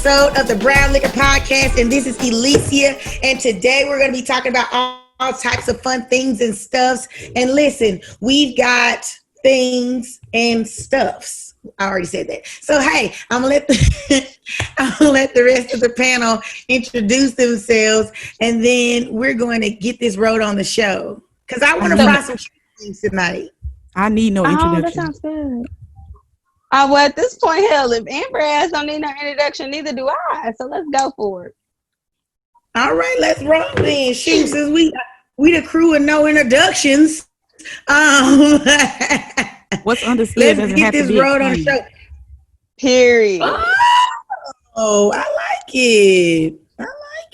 episode of the Brown Liquor Podcast, and this is Alicia, and today we're going to be talking about all types of fun things and stuffs. And listen, we've got things and stuffs. I already said that. So hey, I'm gonna let the rest of the panel introduce themselves, and then we're going to get this road on the show because I want to try some things tonight. I need no introduction. Oh, that sounds good. Well, at this point, hell, if Amber ass don't need no introduction, neither do I. So let's go for it. All right, let's roll then. Shoot, since we the crew with no introductions. What's understood let's get this road on the show. Period. Oh, I like it.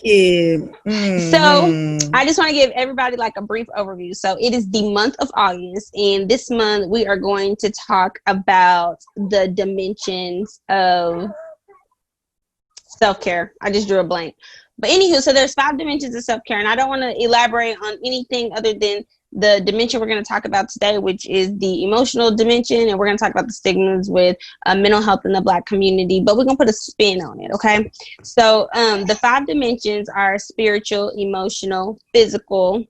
Mm-hmm. So I just want to give everybody like a brief overview. So it is the month of August, and this month we are going to talk about the dimensions of self-care. I just drew a blank. But anywho, so there's 5 dimensions of self-care, and I don't want to elaborate on anything other than the dimension we're going to talk about today, which is the emotional dimension, and we're going to talk about the stigmas with mental health in the Black community, but we're going to put a spin on it, okay? So the 5 dimensions are spiritual, emotional, physical,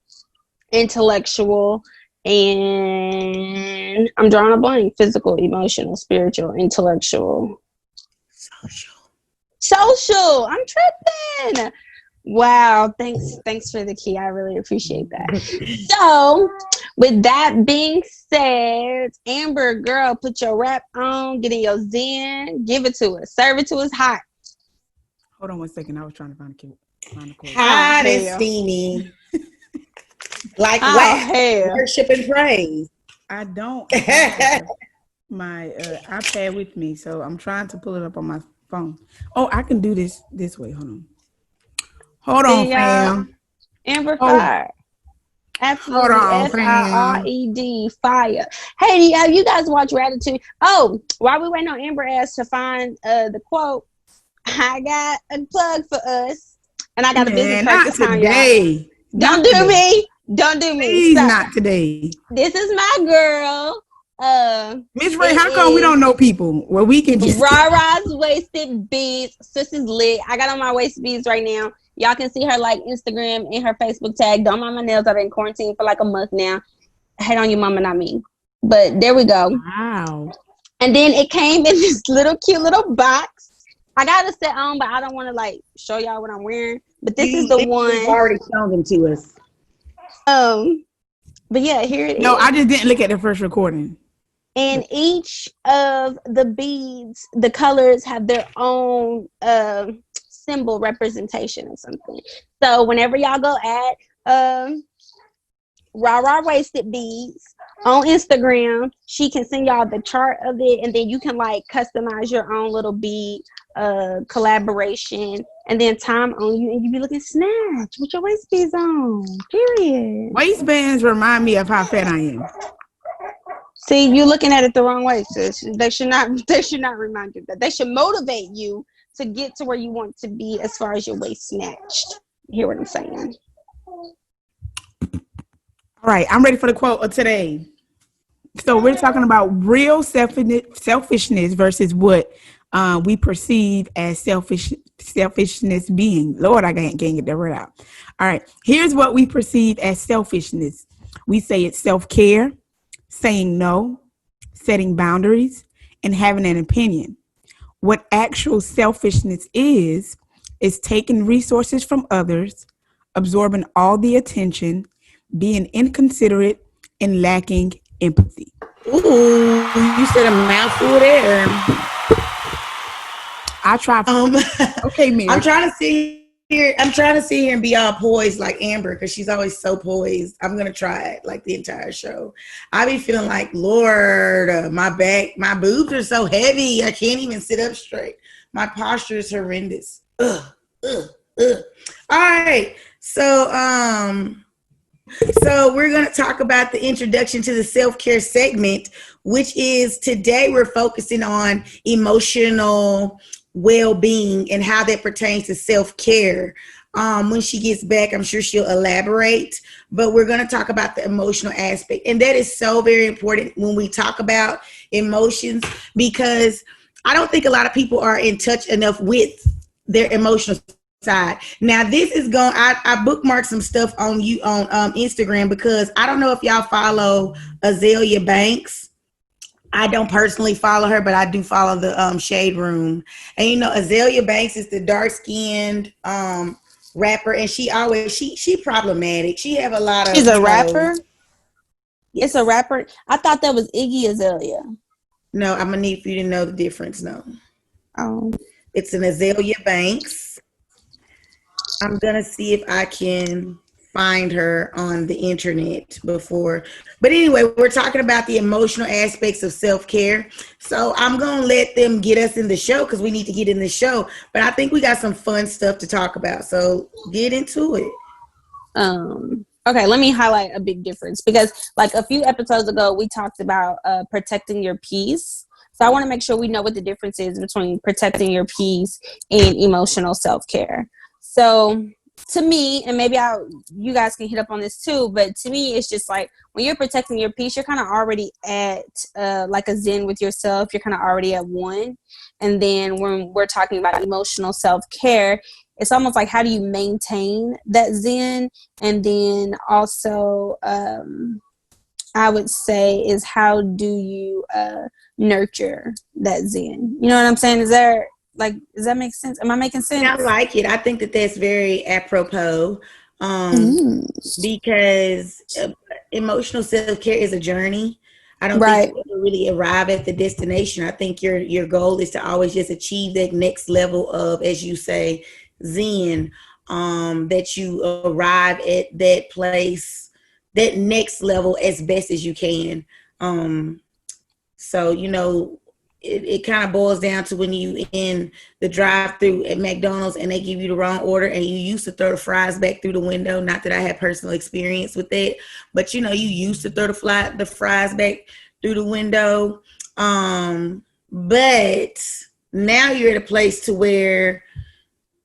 intellectual, and I'm drawing a blank. Physical, emotional, spiritual, intellectual. Social. I'm tripping. Wow, thanks for the key. I really appreciate that. So, with that being said, Amber, girl, put your rap on, get in your zen, give it to us, serve it to us hot. Hold on one second. I was trying to find a quote. Hot and steamy, like wax, worship and praise. I don't have my iPad with me, so I'm trying to pull it up on my phone. Oh, I can do this way. Hold on, fam. Amber Fire. Absolutely. Hold on, F-I-R-E-D, fire. Hey, have you guys watched Ratatouille? Oh, while we waiting on Amber ass to find the quote, I got a plug for us. And I got a business practice time, y'all. Don't do me. Don't do me. Please, not today. This is my girl. Miss Ray, how come we don't know people? Well, we can just Rara's Wasted Beads. Sis is lit. I got on my waist beads right now. Y'all can see her like Instagram and her Facebook tag. Don't mind my nails. I've been in quarantine for like a month now. Hate on your mama, not me. But there we go. Wow. And then it came in this little cute little box. I got it set on, but I don't want to like show y'all what I'm wearing. But this is the one. You've already shown them to us. But yeah, here it is. No, I just didn't look at the first recording. And each of the beads, the colors have their own symbol representation or something. So whenever y'all go at Rara Wasted Beads on Instagram, she can send y'all the chart of it, and then you can like customize your own little bead collaboration, and then time on you, and you be looking snatch with your waist beads on. Period. Waistbands remind me of how fat I am. See, you're looking at it the wrong way, sis. They should not remind you that. They should motivate you to get to where you want to be as far as your waist snatched. You hear what I'm saying? All right, I'm ready for the quote of today. So we're talking about real selfishness versus what we perceive as selfishness being. Lord, I can't get that word out. All right, here's what we perceive as selfishness. We say it's self-care, saying no, setting boundaries, and having an opinion. What actual selfishness is taking resources from others, absorbing all the attention, being inconsiderate, and lacking empathy. Ooh, you said a mouthful there. I try. Okay, Mary. I'm trying to sit here and be all poised like Amber because she's always so poised. I'm gonna try it like the entire show. I be feeling like, Lord, my back, my boobs are so heavy. I can't even sit up straight. My posture is horrendous. Ugh. All right, so we're going to talk about the introduction to the self-care segment, which is today we're focusing on emotional well-being and how that pertains to self-care. When she gets back, I'm sure she'll elaborate, but we're going to talk about the emotional aspect. And that is so very important when we talk about emotions, because I don't think a lot of people are in touch enough with their emotional side. Now this is going. I bookmarked some stuff on you on Instagram because I don't know if y'all follow Azalea Banks. I don't personally follow her, but I do follow the Shade Room. And you know, Azalea Banks is the dark skinned rapper, and she problematic. She have a lot of. She's a rapper. It's a rapper. I thought that was Iggy Azalea. No, I'm gonna need for you to know the difference. No, Oh, it's an Azalea Banks. I'm gonna see if I can find her on the internet before. But anyway, we're talking about the emotional aspects of self-care. So I'm gonna let them get us in the show because we need to get in the show. But I think we got some fun stuff to talk about. So get into it. Okay, let me highlight a big difference because like a few episodes ago, we talked about protecting your peace. So I want to make sure we know what the difference is between protecting your peace and emotional self-care. So to me, and maybe you guys can hit up on this too, but to me, it's just like when you're protecting your peace, you're kind of already at like a zen with yourself. You're kind of already at one. And then when we're talking about emotional self-care, it's almost like how do you maintain that zen? And then also, I would say is how do you nurture that zen? You know what I'm saying? Does that make sense? Am I making sense? I like it. I think that that's very apropos because emotional self-care is a journey. I don't think you ever really arrive at the destination. I think your goal is to always just achieve that next level of, as you say, zen, that you arrive at that place, that next level as best as you can. So, you know, it kind of boils down to when you in the drive-through at McDonald's and they give you the wrong order and you used to throw the fries back through the window. Not that I had personal experience with that, but you know, you used to throw the fries back through the window. But now you're at a place to where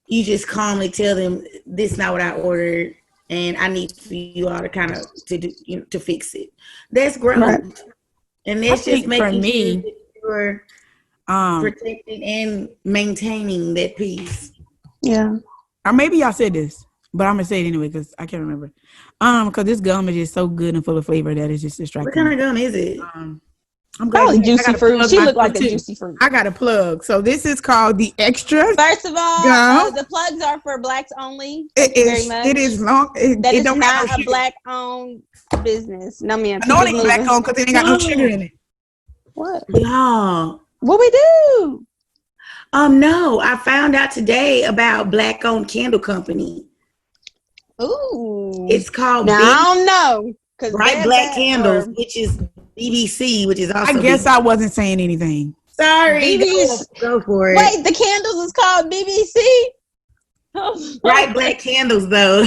you just calmly tell them this is not what I ordered and I need for you all to kind of to fix it. That's growth. Right. And that's just making sure that you're protecting and maintaining that peace. Yeah. Or maybe y'all said this, but I'm gonna say it anyway because I can't remember. Because this gum is just so good and full of flavor that it's just distracting. What kind of gum is it? I'm glad juicy fruit. She looked like a juicy fruit. I got a plug. So this is called the Extra. First of all, the plugs are for blacks only. Thank you very much. It is long. That is not a black-owned business. No, ma'am. No, it ain't black-owned because it ain't got no sugar in it. What? Y'all. What we do? No, I found out today about black-owned candle company. Ooh. It's called. Now, I don't know. Bright Black Candles, which is BBC, which is also. I guess I wasn't saying anything. Sorry, go for it. Wait, the candles is called BBC. Bright Black Candles, though.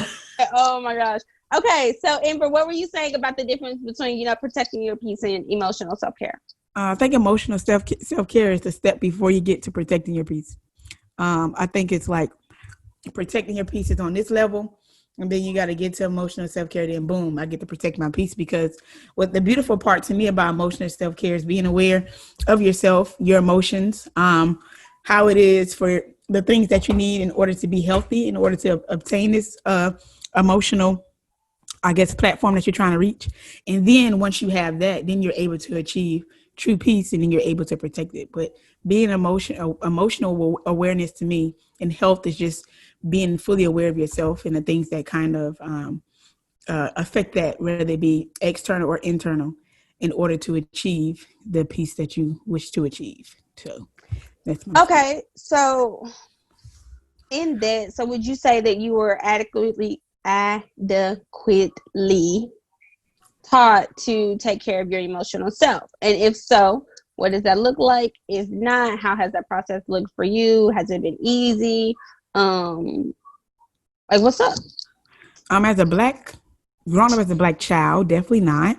Oh my gosh. Okay, so Amber, what were you saying about the difference between protecting your peace and emotional self-care? I think emotional self-care is the step before you get to protecting your peace. I think it's like protecting your peace is on this level. And then you got to get to emotional self-care. Then boom, I get to protect my peace because what the beautiful part to me about emotional self-care is being aware of yourself, your emotions, how it is for the things that you need in order to be healthy, in order to obtain this emotional, I guess, platform that you're trying to reach. And then once you have that, then you're able to achieve true peace and then you're able to protect it. But being emotional awareness to me and health is just being fully aware of yourself and the things that kind of affect that, whether they be external or internal, in order to achieve the peace that you wish to achieve. So that's my okay. So in that, so would you say that you were adequately taught to take care of your emotional self? And if so, what does that look like? If not, how has that process looked for you? Has it been easy? Like, what's up? As a grown up as a black child, definitely not.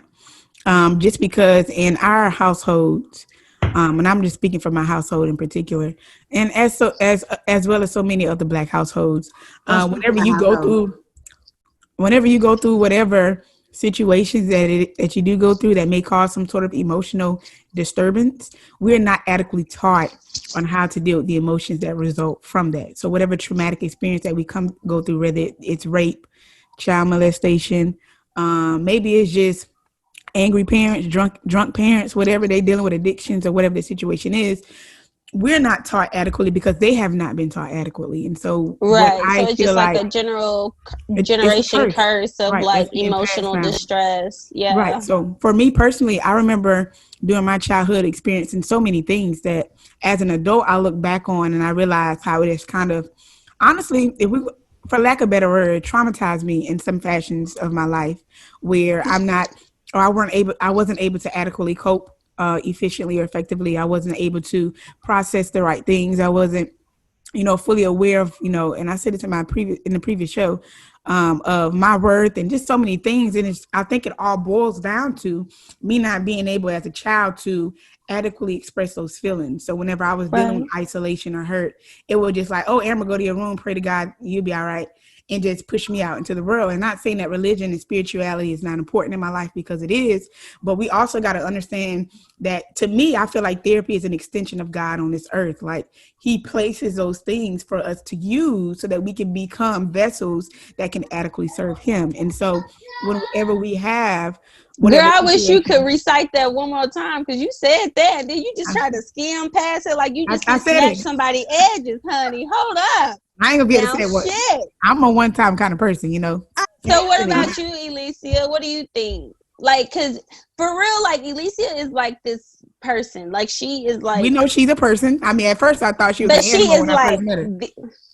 Just because in our households, and I'm just speaking for my household in particular, and as well as so many other black households, whenever you go through whatever situations that you do go through that may cause some sort of emotional disturbance, we're not adequately taught on how to deal with the emotions that result from that. So whatever traumatic experience that we go through, whether it's rape, child molestation, maybe it's just angry parents, drunk parents, whatever they dealing with, addictions or whatever the situation is, we're not taught adequately because they have not been taught adequately. And so right, so I it's feel just like a generation curse of right, like emotional distress. Yeah, right. So for me personally, I remember during my childhood experiencing so many things that as an adult I look back on and I realize how it is kind of, honestly, if we, for lack of a better word, traumatized me in some fashions of my life where I wasn't able to adequately cope efficiently or effectively. I wasn't able to process the right things. I wasn't, fully aware of, and I said it to in the previous show, of my worth and just so many things. And I think it all boils down to me not being able as a child to adequately express those feelings. So whenever I was dealing with isolation or hurt, it was just like, oh, Amber, go to your room, pray to God, you'll be all right. And just push me out into the world. And not saying that religion and spirituality is not important in my life, because it is, but we also got to understand that, to me, I feel like therapy is an extension of God on this earth. Like, he places those things for us to use so that we can become vessels that can adequately serve him. And so whenever we have girl, I wish you could recite that one more time, because you said that and then you just tried to skim past it like you just snatched somebody's edges, honey. Hold up. I ain't gonna be able to say what. Shit. I'm a one-time kind of person, So what about you, Alicia? What do you think? Like, cause for real, like, Alicia is like this person. Like, she is like, we know she's a person. I mean, at first I thought she was an animal when I first met her.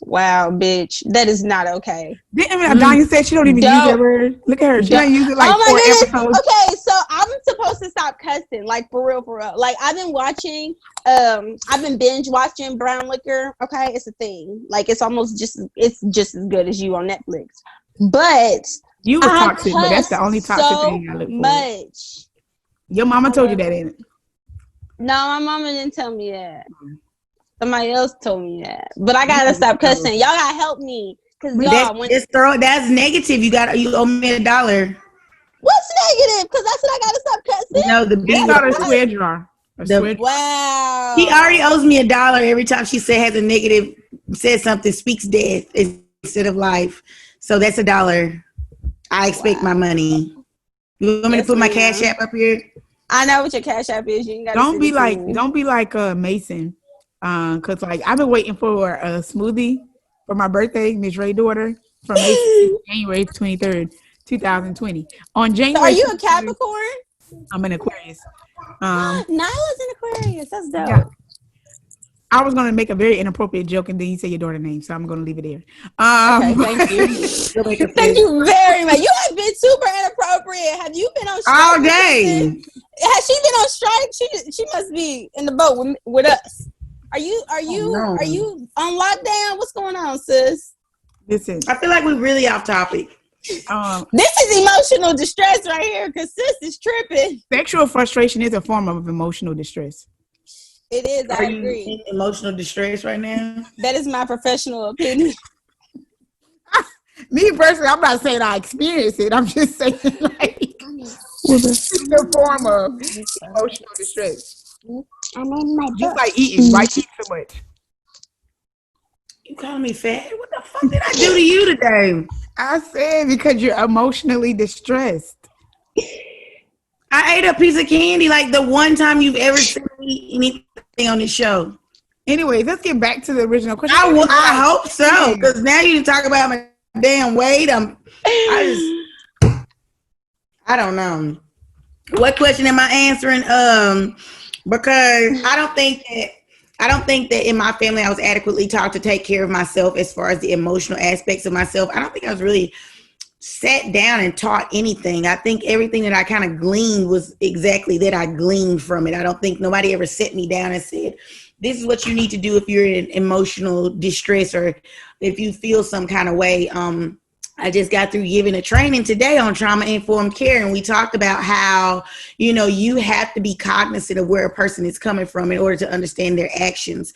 Wow, bitch, that is not okay. Didn't Diane said she don't even use that word? Look at her. She don't use it like 4 episodes. Okay, so I'm supposed to stop cussing, like, for real. Like, I've been watching, I've been binge watching Brown Liquor. Okay, it's a thing. Like, it's just as good as you on Netflix. But you were toxic, but that's the only toxic thing I look for. Much. Your mama told you that, ain't it? No, my mama didn't tell me that. Somebody else told me that. But I gotta stop cussing. Y'all gotta help me, cause that's negative. You owe me $1. What's negative? Cause I said I gotta stop cussing. No, the beat got a square jar. Wow. He already owes me $1 every time she says something speaks death instead of life. So that's $1. I expect my money. You want me to put my Cash App up here? I know what your Cash App is. You ain't don't be like Mason. Cause like I've been waiting for a smoothie for my birthday, Miss Ray's daughter, from January 23rd, 2020. On January, so are you a Capricorn? I'm an Aquarius. Nyla's an Aquarius. That's dope. Yeah. I was gonna make a very inappropriate joke, and then you say your daughter's name, so I'm gonna leave it there. Okay, thank you. Thank you very much. You have been super inappropriate. Have you been on strike all day? Has she been on strike? She must be in the boat with us. Are you on lockdown? What's going on, sis? Listen, I feel like we're really off topic. This is emotional distress right here, because sis is tripping. Sexual frustration is a form of emotional distress. It is. I agree. You in emotional distress right now? That is my professional opinion. Me personally, I'm not saying I experience it. I'm just saying, like, it's a form of emotional distress. Just like eating. Why eat so much? You calling me fat? What the fuck did I do to you today? I said because you're emotionally distressed. I ate a piece of candy like the one time you've ever seen me eat anything on this show. Anyways, let's get back to the original question. I hope so, because now you talk about my damn weight. I don't know. What question am I answering? Because I don't think that in my family I was adequately taught to take care of myself as far as the emotional aspects of myself. I don't think I was really sat down and taught anything. I think everything that I kind of gleaned was exactly that I gleaned from it. I don't think nobody ever sat me down and said, this is what you need to do if you're in emotional distress or if you feel some kind of way. I just got through giving a training today on trauma-informed care, and we talked about how, you have to be cognizant of where a person is coming from in order to understand their actions.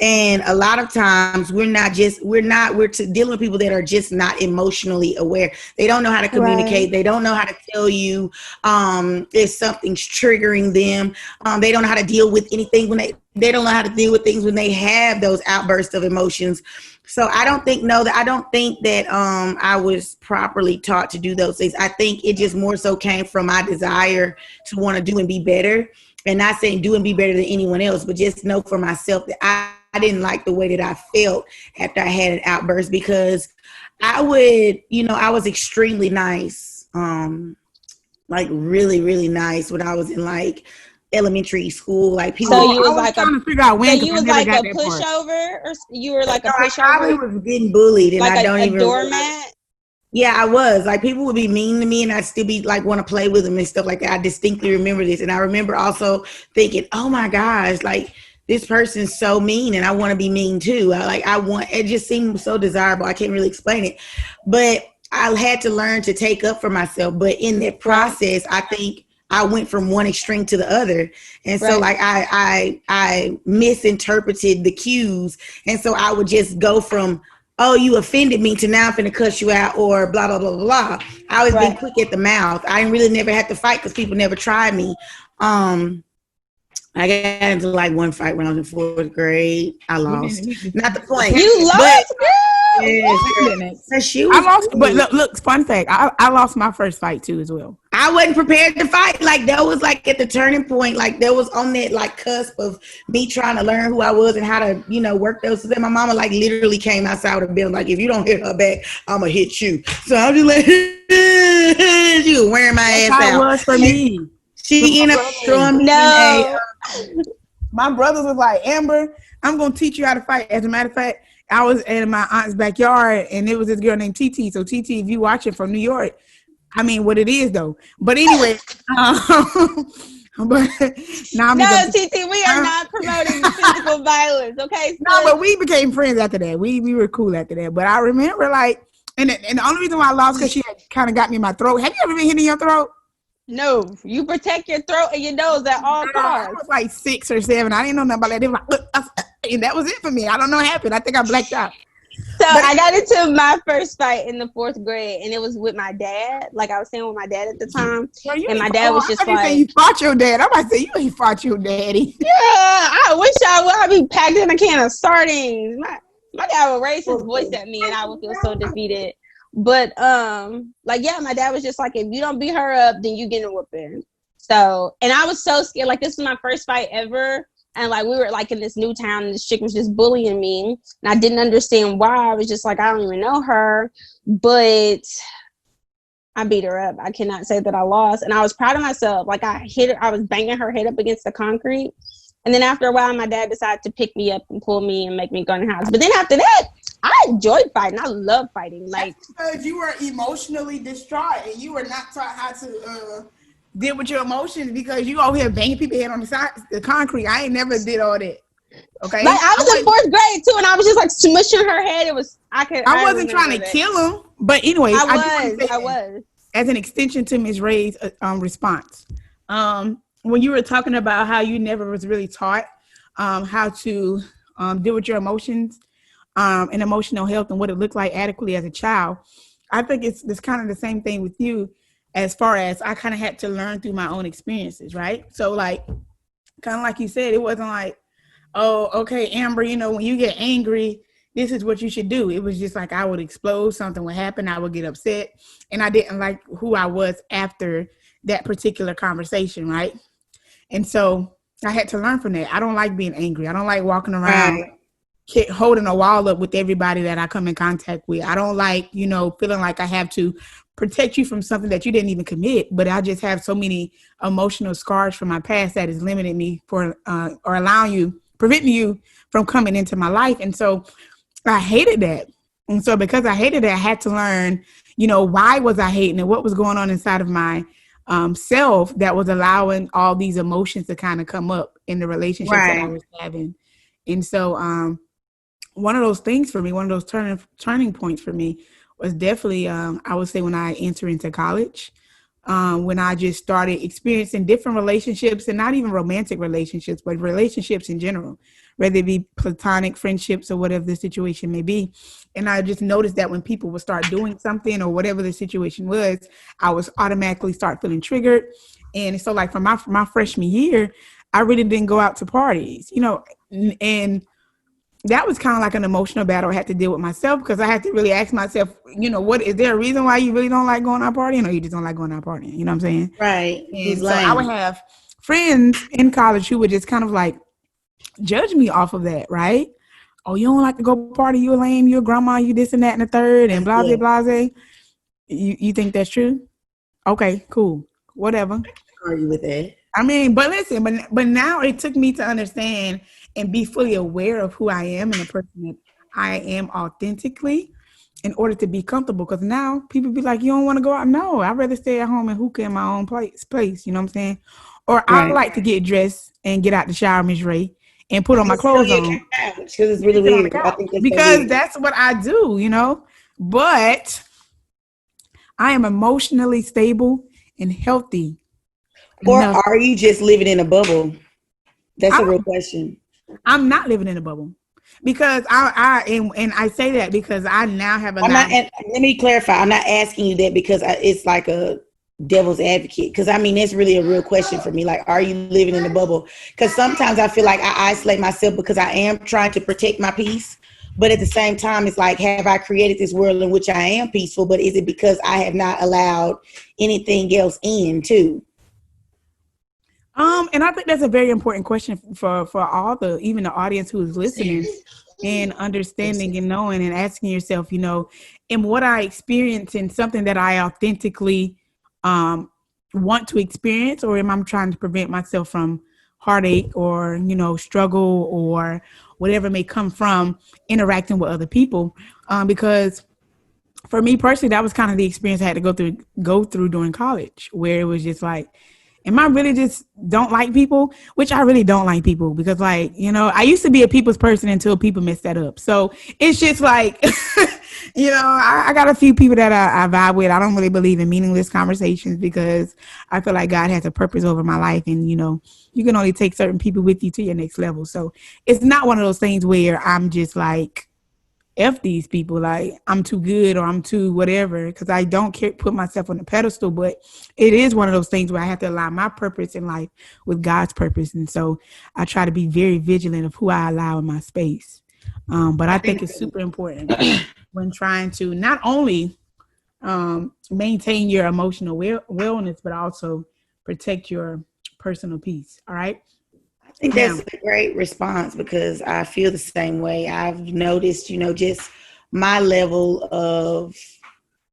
And a lot of times we're dealing with people that are just not emotionally aware. They don't know how to communicate. Right. They don't know how to tell you if something's triggering them. They don't know how to deal with anything when they don't know how to deal with things when they have those outbursts of emotions. So I don't think that I was properly taught to do those things. I think it just more so came from my desire to want to do and be better. And not saying do and be better than anyone else, but just know for myself that I didn't like the way that I felt after I had an outburst, because I was extremely nice, like really, really nice when I was in like elementary school. Like people, So you was I was like trying to figure out when. so you was like a pushover, or you were like a I probably pushover, was getting bullied, and like I don't a even doormat. Yeah, I was. Like, people would be mean to me, and I'd still be like want to play with them and stuff like that. I distinctly remember this. And I remember also thinking, oh my gosh, like this person's so mean and I want to be mean too. It just seemed so desirable. I can't really explain it. But I had to learn to take up for myself. But in that process, I think I went from one extreme to the other. And so like I misinterpreted the cues. And so I would just go from, oh, you offended me, to now I'm finna cuss you out, or blah, blah, blah, blah, blah. I always been quick at the mouth. I really never had to fight because people never tried me. I got into like one fight when I was in fourth grade. I lost. Not the point. You lost, girl. Yes, I lost, but look, fun fact, I lost my first fight too as well. I wasn't prepared to fight. Like, that was like at the turning point. Like, there was on that like cusp of me trying to learn who I was and how to, work those. And my mama like literally came outside with a bill, like, if you don't hit her back, I'm gonna hit you. So I'm just like, she was wearing my ass out. It was for me. She ended up throwing me. My brothers was like, Amber, I'm gonna teach you how to fight. As a matter of fact, I was in my aunt's backyard, and it was this girl named TT. So TT, if you watching from New York, I mean, what it is though. But anyway, but now TT, we are not promoting physical violence, okay? No, but we became friends after that. We were cool after that. But I remember like, and the only reason why I lost because she had kind of got me in my throat. Have you ever been hit in your throat? No, you protect your throat and your nose at all costs. I was like 6 or 7. I didn't know nothing about that. They were like, look, and that was it for me. I don't know what happened. I think I blacked out. So I got into my first fight in the 4th grade, and it was with my dad. Like, I was staying with my dad at the time, and my dad was just like, "You fought your dad." I might say you ain't fought your daddy. Yeah, I wish I would. I'd be packed in a can of sardines. My dad would raise his voice at me, and I would feel so defeated. But my dad was just like, if you don't beat her up, then you get a whooping. So, and I was so scared. Like, this was my first fight ever. And like, we were like in this new town, and this chick was just bullying me, and I didn't understand why. I was just like, I don't even know her, but I beat her up. I cannot say that I lost, and I was proud of myself. Like, I hit her, I was banging her head up against the concrete, and then after a while, my dad decided to pick me up and pull me and make me go in the house. But then after that, I enjoyed fighting. I love fighting. Like, that's because you were emotionally distraught, and you were not taught how to deal with your emotions, because you over here banging people's head on the concrete. I ain't never did all that. Okay. Like, I was in 4th grade too, and I was just like smushing her head. It was I wasn't trying to kill him, but anyway, I was as an extension to Ms. Ray's response. When you were talking about how you never was really taught how to deal with your emotions and emotional health and what it looked like adequately as a child, I think it's kind of the same thing with you. As far as I kind of had to learn through my own experiences, right? So like, kind of like you said, it wasn't like, oh, okay, Amber, when you get angry, this is what you should do. It was just like, I would explode, something would happen, I would get upset, and I didn't like who I was after that particular conversation, right? And so I had to learn from that. I don't like being angry. I don't like walking around holding a wall up with everybody that I come in contact with. I don't like, feeling like I have to protect you from something that you didn't even commit, but I just have so many emotional scars from my past that has limited me or preventing you from coming into my life. And so I hated that. And so because I hated it, I had to learn, why was I hating it? What was going on inside of my self that was allowing all these emotions to kind of come up in the relationships that I was having. And so one of those things for me, one of those turning points for me was definitely, I would say, when I entered into college, when I just started experiencing different relationships, and not even romantic relationships, but relationships in general. whether it be platonic friendships or whatever the situation may be. And I just noticed that when people would start doing something or whatever the situation was, I was automatically start feeling triggered. And so like for my freshman year, I really didn't go out to parties, and that was kind of like an emotional battle I had to deal with myself, because I had to really ask myself, what is there a reason why you really don't like going out partying, or you just don't like going out partying? You know what I'm saying? Right. And so I would have friends in college who would just kind of like judge me off of that, right? Oh, you don't like to go party, you're lame, you're a grandma, you this and that and the third, and blase, blase. You think that's true? Okay, cool. Whatever. Argue with that. I mean, but listen, but now it took me to understand and be fully aware of who I am and the person that I am authentically in order to be comfortable. Because now people be like, you don't want to go out? No, I'd rather stay at home and hookah in my own place. You know what I'm saying? Or I like to get dressed and get out the shower, Miss Ray, and put on my clothes on. Because it's really weird. I think because that's what I do, But I am emotionally stable and healthy. Or are you just living in a bubble? That's a real question. I'm not living in a bubble, because I say that because I now have a. Let me clarify. I'm not asking you that because it's like a devil's advocate. Because I mean, that's really a real question for me. Like, are you living in a bubble? Because sometimes I feel like I isolate myself because I am trying to protect my peace. But at the same time, it's like, have I created this world in which I am peaceful? But is it because I have not allowed anything else in too? And I think that's a very important question for all even the audience who is listening, and understanding and knowing and asking yourself, am what I experience in something that I authentically want to experience, or am I trying to prevent myself from heartache or, struggle or whatever may come from interacting with other people? Because for me personally, that was kind of the experience I had to go through during college, where it was just like, am I really just don't like people? Which I really don't like people, because like, I used to be a people's person until people messed that up. So it's just like, I got a few people that I vibe with. I don't really believe in meaningless conversations, because I feel like God has a purpose over my life, and, you can only take certain people with you to your next level. So it's not one of those things where I'm just like, F these people, like I'm too good or I'm too whatever, because I don't put myself on a pedestal. But it is one of those things where I have to align my purpose in life with God's purpose. And so I try to be very vigilant of who I allow in my space. But I think it's super important when trying to not only maintain your emotional wellness, but also protect your personal peace. All right. I think that's a great response, because I feel the same way. I've noticed, just my level of,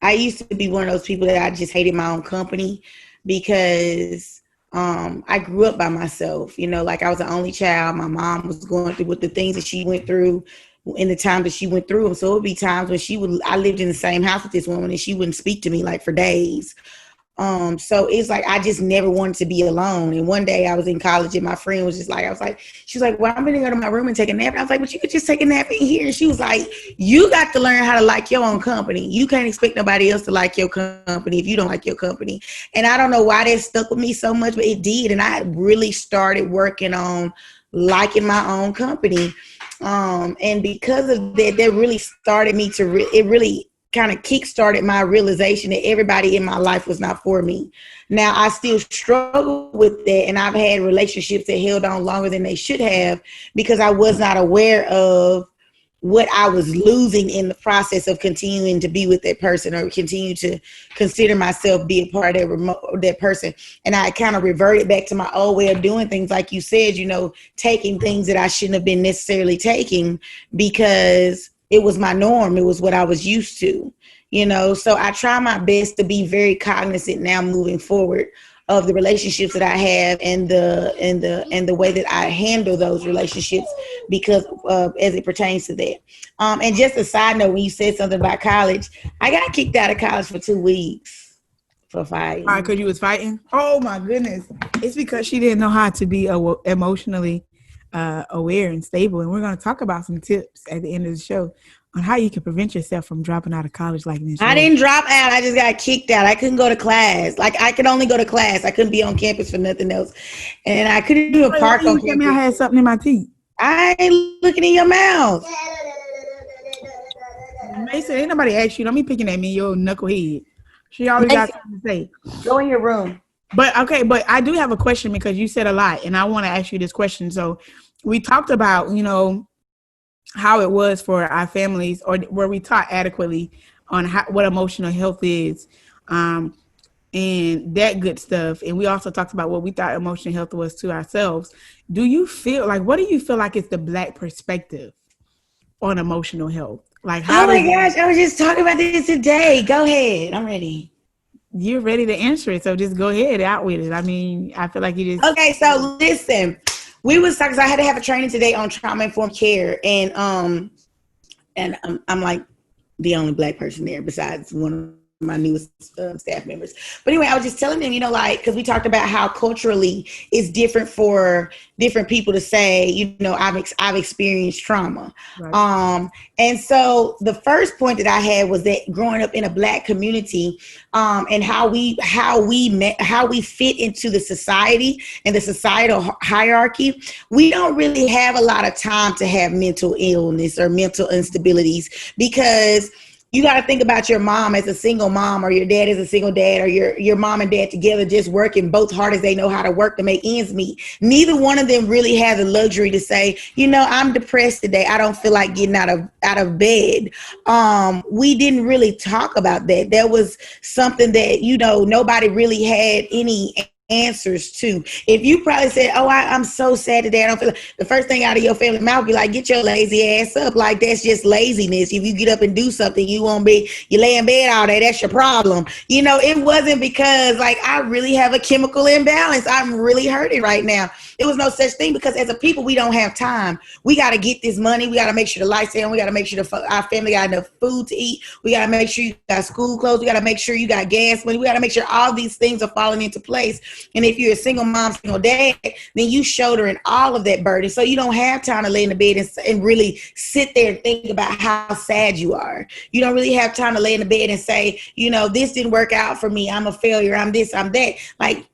I used to be one of those people that I just hated my own company, because I grew up by myself, like I was the only child. My mom was going through with the things that she went through in the time that she went through them. So it would be times when I lived in the same house with this woman, and she wouldn't speak to me like for days. So it's like, I just never wanted to be alone. And one day I was in college, and my friend was just like, she was like, well, I'm going to go to my room and take a nap. And I was like, but you could just take a nap in here. And she was like, you got to learn how to like your own company. You can't expect nobody else to like your company if you don't like your company. And I don't know why that stuck with me so much, but it did. And I really started working on liking my own company. And because of that, that really started me it really kind of kickstarted my realization that everybody in my life was not for me. Now, I still struggle with that, and I've had relationships that held on longer than they should have, because I was not aware of what I was losing in the process of continuing to be with that person, or continue to consider myself be a part of that person. And I kind of reverted back to my old way of doing things, like you said, taking things that I shouldn't have been necessarily taking, because it was my norm. It was what I was used to, so I try my best to be very cognizant now moving forward of the relationships that I have, and the way that I handle those relationships, because as it pertains to that. And just a side note, when you said something about college, I got kicked out of college for 2 weeks for fighting. All right, because you was fighting? Oh my goodness. It's because she didn't know how to be emotionally aware and stable. And we're going to talk about some tips at the end of the show on how you can prevent yourself from dropping out of college like this. I didn't drop out. I just got kicked out. I couldn't go to class. Like, I could only go to class. I couldn't be on campus for nothing else. And I couldn't do a park on campus. I had something in my teeth. I ain't looking in your mouth. Mason, ain't nobody asked you. Don't be picking at me, your knucklehead. She always got Mason, something to say. go in your room. But okay, but I do have a question because you said a lot, and I want to ask you this question. So we talked about, how it was for our families, or where we taught adequately on what emotional health is, and that good stuff. And we also talked about what we thought emotional health was to ourselves. Do you feel like, what do you feel like is the Black perspective on emotional health? Like, Oh how my does gosh, I was just talking about this today. Go ahead. I'm ready. you're ready to answer it? So just go ahead out with it. I mean, I feel like you just Okay, so listen. We was talking, 'cause I had to have a training today on trauma informed care, and I'm like the only Black person there besides one of my newest staff members. But anyway, I was just telling them, like, because we talked about how culturally it's different for different people to say, I've experienced trauma. right. And so the first point that I had was that growing up in a Black community, and how we fit into the society and the societal hierarchy, we don't really have a lot of time to have mental illness or mental instabilities, because you got to think about your mom as a single mom, or your dad as a single dad, or your mom and dad together just working both hard as they know how to work to make ends meet. Neither one of them really has the luxury to say, I'm depressed today, I don't feel like getting out of bed. We didn't really talk about that. That was something that, nobody really had any answers to. If you probably said, "Oh, I'm so sad today, I don't feel," the first thing out of your family mouth be like, "Get your lazy ass up." Like, that's just laziness. If you get up and do something, you lay in bed all day, that's your problem. It wasn't because, like, I really have a chemical imbalance, I'm really hurting right now. It was no such thing, because as a people, we don't have time. We got to get this money, we got to make sure the lights on, we got to make sure our family got enough food to eat, we got to make sure you got school clothes, we got to make sure you got gas money, we got to make sure all these things are falling into place. And if you're a single mom, single dad, then you shouldering all of that burden. So you don't have time to lay in the bed and really sit there and think about how sad you are. You don't really have time to lay in the bed and say, this didn't work out for me, I'm a failure, I'm this, I'm that. Like,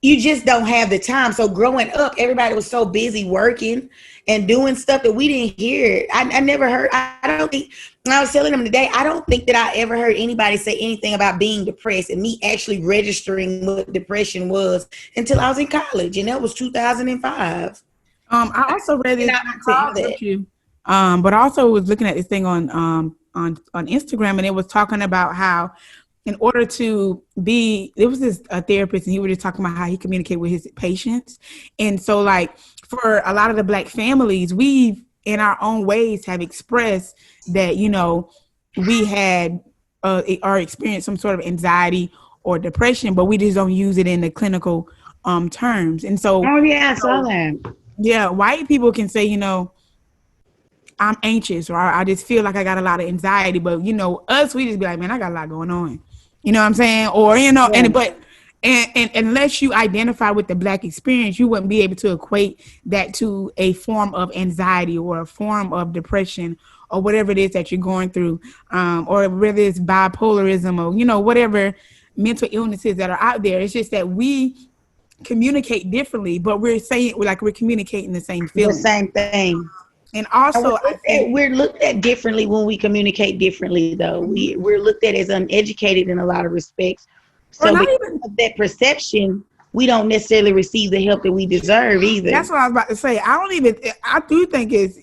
you just don't have the time. So growing up, everybody was so busy working and doing stuff that we didn't hear. I never heard, I don't think, when I was telling them today, I don't think that I ever heard anybody say anything about being depressed and me actually registering what depression was until I was in college, and that was 2005. I also read this, I not to recall that. interrupt you, but I also was looking at this thing on Instagram, and it was talking about how, in order to be, there was a therapist, and he was just talking about how he communicated with his patients. And so, like, for a lot of the Black families, we in our own ways have expressed that, we had or experienced some sort of anxiety or depression, but we just don't use it in the clinical terms. And so, Oh yeah, I saw that. yeah, white people can say, I'm anxious, or I just feel like I got a lot of anxiety, but us, we just be like, man, I got a lot going on. You know what I'm saying? Or, Yeah. and unless you identify with the Black experience, you wouldn't be able to equate that to a form of anxiety or a form of depression or whatever it is that you're going through, or whether it's bipolarism or, whatever mental illnesses that are out there. It's just that we communicate differently, but we're communicating the same The feeling. same thing. And also, we're looked at differently when we communicate differently, though. We're looked at as uneducated in a lot of respects. So because of that perception, we don't necessarily receive the help that we deserve either. That's what I was about to say. I do think it's,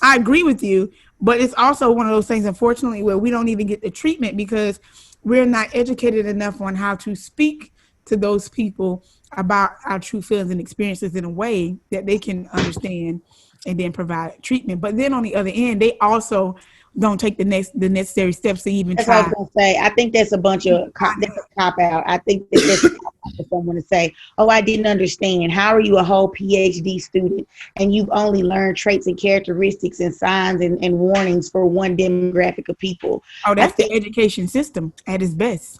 I agree with you, but it's also one of those things, unfortunately, where we don't even get the treatment because we're not educated enough on how to speak to those people about our true feelings and experiences in a way that they can understand and then provide treatment. But then on the other end, they also don't take the necessary steps to even That's try. what I was going to say. I think that's a bunch of that's a cop out. I think that's a cop out for someone to say, "Oh, I didn't understand. How are you a whole PhD student and you've only learned traits and characteristics and signs and warnings for one demographic of people?" Oh, that's the education system at its best.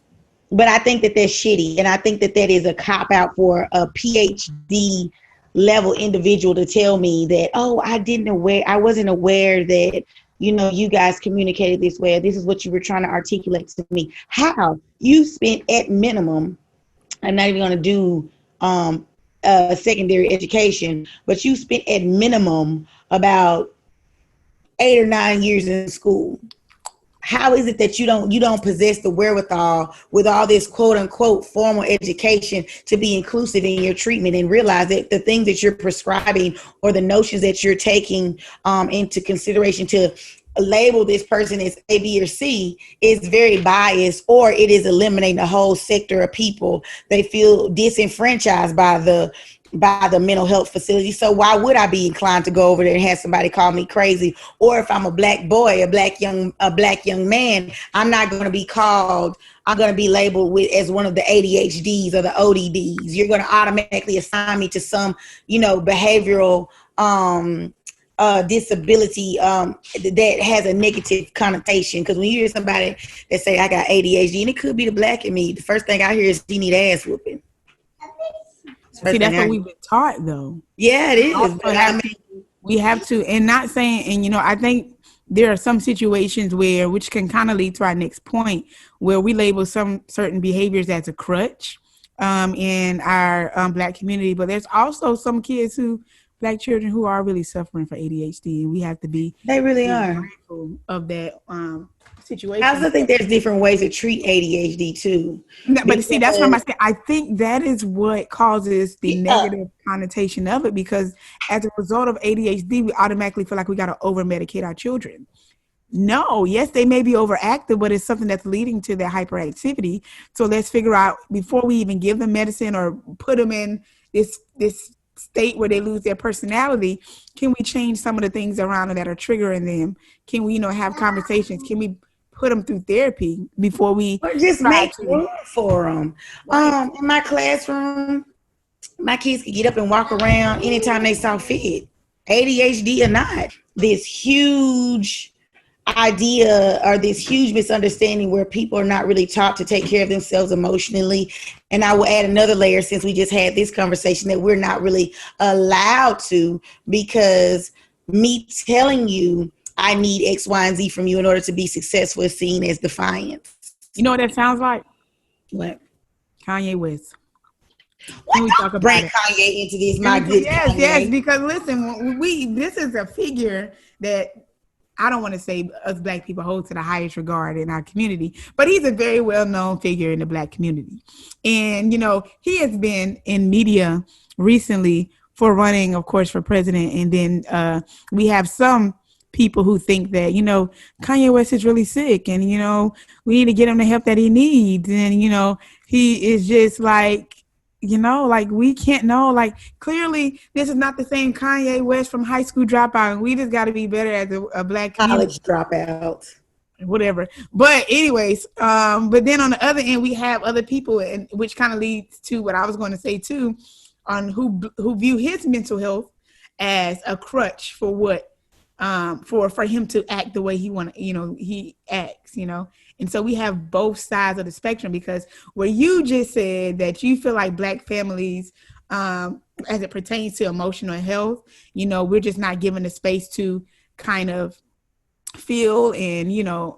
But I think that that's shitty, and I think that that is a cop out for a PhD level individual to tell me that, "Oh, I wasn't aware that, you guys communicated this way. This is what you were trying to articulate to me." How? You spent at minimum, I'm not even going to do secondary education, but you spent at minimum about 8 or 9 years in school. How is it that you don't possess the wherewithal with all this quote unquote formal education to be inclusive in your treatment and realize that the things that you're prescribing or the notions that you're taking into consideration to label this person as A, B, or C is very biased, or it is eliminating a whole sector of people. They feel disenfranchised by the mental health facility. So why would I be inclined to go over there and have somebody call me crazy? Or if I'm a black boy, a black young man, I'm not going to be called, I'm going to be labeled with as one of the ADHDs or the ODDs. You're going to automatically assign me to some, behavioral disability that has a negative connotation. Because when you hear somebody that say I got ADHD, and it could be the black in me, the first thing I hear is you need ass whooping. See, that's what we've been taught, though. Yeah, it is. But we have to, and not saying, and I think there are some situations where, which can kind of lead to our next point, where we label some certain behaviors as a crutch in our black community. But there's also some kids black children who are really suffering for ADHD, and we have to be they really are mindful of that situation. I also think there's different ways to treat ADHD too. But see, that's what I'm saying. I think that is what causes the negative connotation of it, because as a result of ADHD, we automatically feel like we got to over medicate our children. No, yes, they may be overactive, but it's something that's leading to their hyperactivity. So let's figure out, before we even give them medicine or put them in this state where they lose their personality, can we change some of the things around them that are triggering them? Can we, have conversations? Can we put them through therapy before we or just make room for them? In my classroom, my kids could get up and walk around anytime they saw fit, ADHD or not. This huge idea or this huge misunderstanding where people are not really taught to take care of themselves emotionally. And I will add another layer, since we just had this conversation, that we're not really allowed to, because me telling you I need X, Y, and Z from you in order to be successful is seen as defiance. You know what that sounds like? What? Kanye West. What? We talk about bring Kanye into this, my good yes, Kanye. Yes, because listen, this is a figure that I don't want to say us black people hold to the highest regard in our community, but he's a very well-known figure in the black community. And, he has been in media recently for running, of course, for president. And then we have some people who think that, Kanye West is really sick and, we need to get him the help that he needs. And, he is just like, we can't know, clearly this is not the same Kanye West from high school dropout. We just got to be better as a black college dropout, whatever. But anyways, but then on the other end, we have other people, and which kind of leads to what I was going to say too, on who view his mental health as a crutch for what, for him to act the way he acts, And so we have both sides of the spectrum, because where you just said that you feel like black families, as it pertains to emotional health, we're just not given the space to kind of feel. And,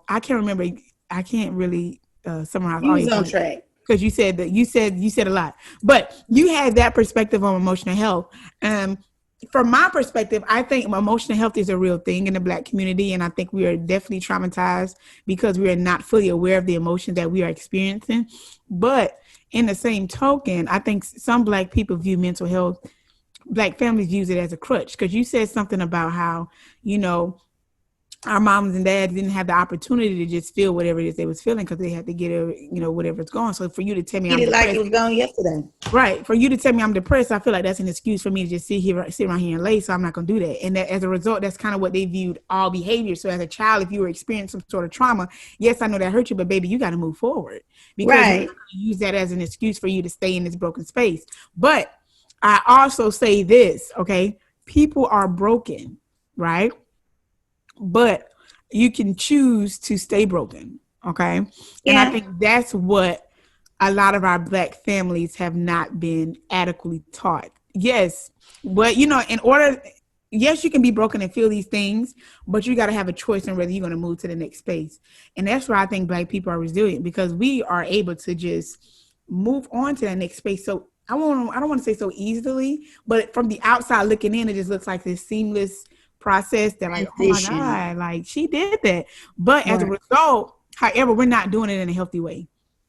I can't really summarize all your on track. Because you said that you said a lot, but you had that perspective on emotional health. From my perspective, I think emotional health is a real thing in the black community. And I think we are definitely traumatized because we are not fully aware of the emotions that we are experiencing. But in the same token, I think some black people view mental health, black families use it as a crutch. Because you said something about how, our moms and dads didn't have the opportunity to just feel whatever it is they was feeling because they had to get whatever's going. So for you to tell me I'm depressed, like it was gone yesterday, right? For you to tell me I'm depressed, I feel like that's an excuse for me to just sit around here and lay. So I'm not gonna do that. And that, as a result, that's kind of what they viewed all behavior. So as a child, if you were experiencing some sort of trauma, yes, I know that hurt you, but baby, you got to move forward, because you use that as an excuse for you to stay in this broken space. But I also say this, okay? People are broken, right? But you can choose to stay broken, okay? Yeah. And I think that's what a lot of our black families have not been adequately taught. Yes, but yes, you can be broken and feel these things, but you got to have a choice on whether you're going to move to the next space. And that's where I think black people are resilient, because we are able to just move on to that next space. So I don't want to say so easily, but from the outside looking in, it just looks like this seamless process that like, oh my Transition. God, like she did that. But as a Right. result, however, we're not doing it in a healthy way.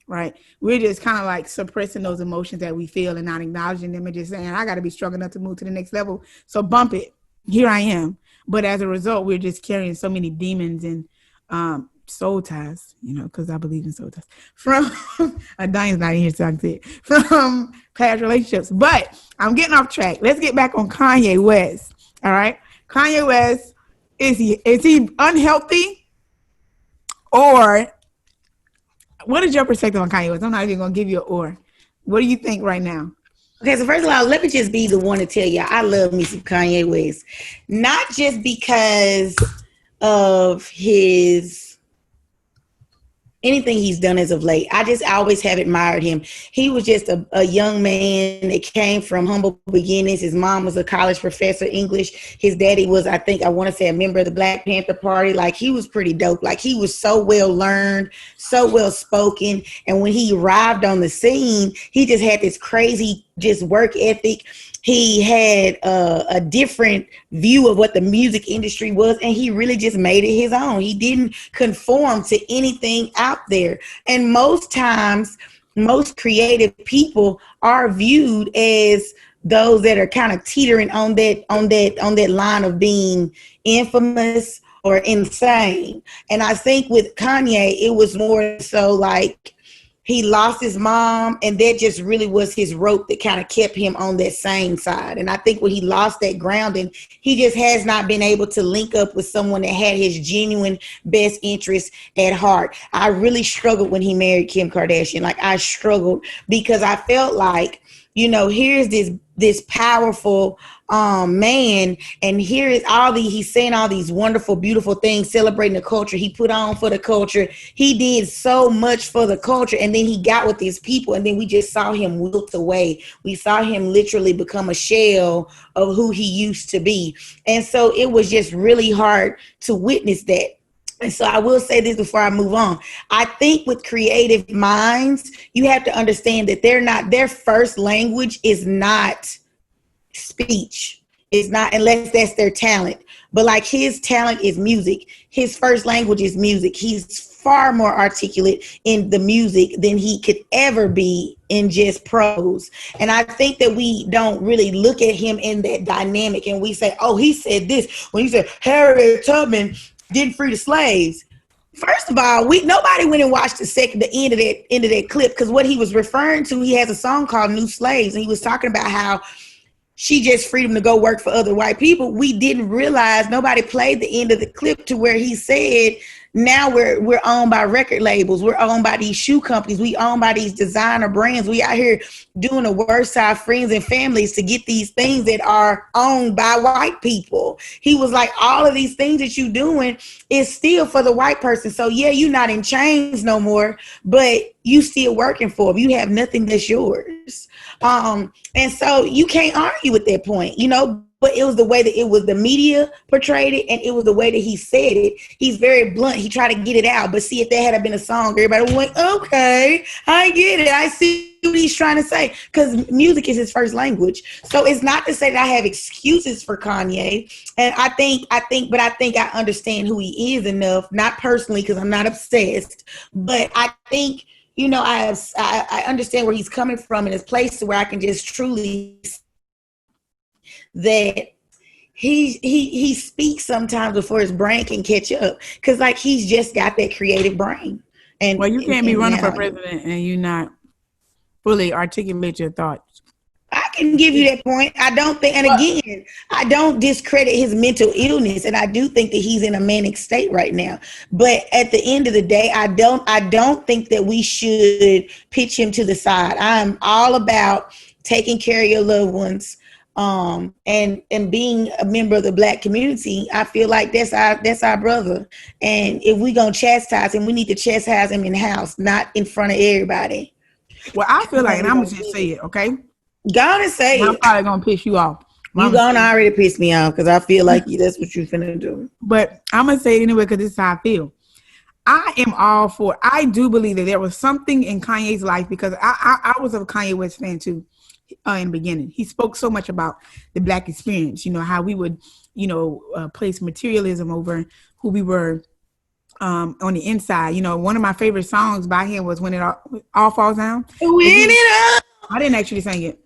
Right. We're just kind of like suppressing those emotions that we feel and not acknowledging them and just saying, I got to be strong enough to move to the next level. So bump it. Here I am. But as a result, we're just carrying so many demons and soul ties, because I believe in soul ties from Diane's not in here, so I can say it, from past relationships. But I'm getting off track. Let's get back on Kanye West. All right. Kanye West, is he unhealthy, or what is your perspective on Kanye West? I'm not even going to give you an or. What do you think right now? Okay, so first of all, let me just be the one to tell you I love me some Kanye West. Not just because of his anything he's done as of late. I always have admired him. He was just a young man that came from humble beginnings. His mom was a college professor, English. His daddy was, I want to say, a member of the Black Panther Party. Like, he was pretty dope. Like, he was so well learned, so well spoken. And when he arrived on the scene, he just had this crazy just work ethic. He had a different view of what the music industry was, and he really just made it his own. He didn't conform to anything out there. And most times, most creative people are viewed as those that are kind of teetering on that line of being infamous or insane. And I think with Kanye, it was more so like, he lost his mom, and that just really was his rope that kind of kept him on that same side. And I think when he lost that grounding, he just has not been able to link up with someone that had his genuine best interest at heart. I really struggled when he married Kim Kardashian. Like, I struggled because I felt like, here's this powerful man, and here is he's saying all these wonderful, beautiful things, celebrating the culture he put on for the culture. He did so much for the culture, and then he got with these people, and then we just saw him wilt away. We saw him literally become a shell of who he used to be. And so it was just really hard to witness that. And so I will say this before I move on. I think with creative minds, you have to understand that their first language is not speech. It's not, unless that's their talent. But like, his talent is music. His first language is music. He's far more articulate in the music than he could ever be in just prose. And I think that we don't really look at him in that dynamic, and we say, oh, he said this when he said Harriet Tubman didn't free the slaves. First of all, nobody went and watched the end of that clip, because what he was referring to, he has a song called New Slaves, and he was talking about how she just freed him to go work for other white people. We didn't realize, nobody played the end of the clip to where he said, now we're owned by record labels. We're owned by these shoe companies. We owned by these designer brands. We out here doing the worst to our friends and families to get these things that are owned by white people. He was like, all of these things that you doing is still for the white person. So yeah, you're not in chains no more, but you still working for them. You have nothing that's yours. And so you can't argue with that point, but it was the way that it was the media portrayed it, and it was the way that he said it. He's very blunt. He tried to get it out. But see, if there had been a song, everybody would went, okay, I get it. I see what he's trying to say, because music is his first language. So it's not to say that I have excuses for Kanye. And I think I understand who he is enough, not personally, because I'm not obsessed, but I think, I understand where he's coming from, in his place to where I can just truly that he speaks sometimes before his brain can catch up, because like, he's just got that creative brain. And well, you can't be running for president and you not fully articulate your thoughts. I can give you that point. I don't think, and again, I don't discredit his mental illness, and I do think that he's in a manic state right now. But at the end of the day, I don't think that we should pitch him to the side. I'm all about taking care of your loved ones, and being a member of the Black community. I feel like that's our brother, and if we gonna chastise him, we need to chastise him in the house, not in front of everybody. Well, I feel like, and I'm gonna just say it, okay? Go on and say I'm probably gonna piss you off. You gonna already piss me off, because I feel like that's what you're finna do. But I'm gonna say it anyway, because this is how I feel. I am all for. I do believe that there was something in Kanye's life, because I was a Kanye West fan too. in the beginning. He spoke so much about the Black experience, how we would, place materialism over who we were on the inside. One of my favorite songs by him was When It All Falls Down. I didn't actually sing it,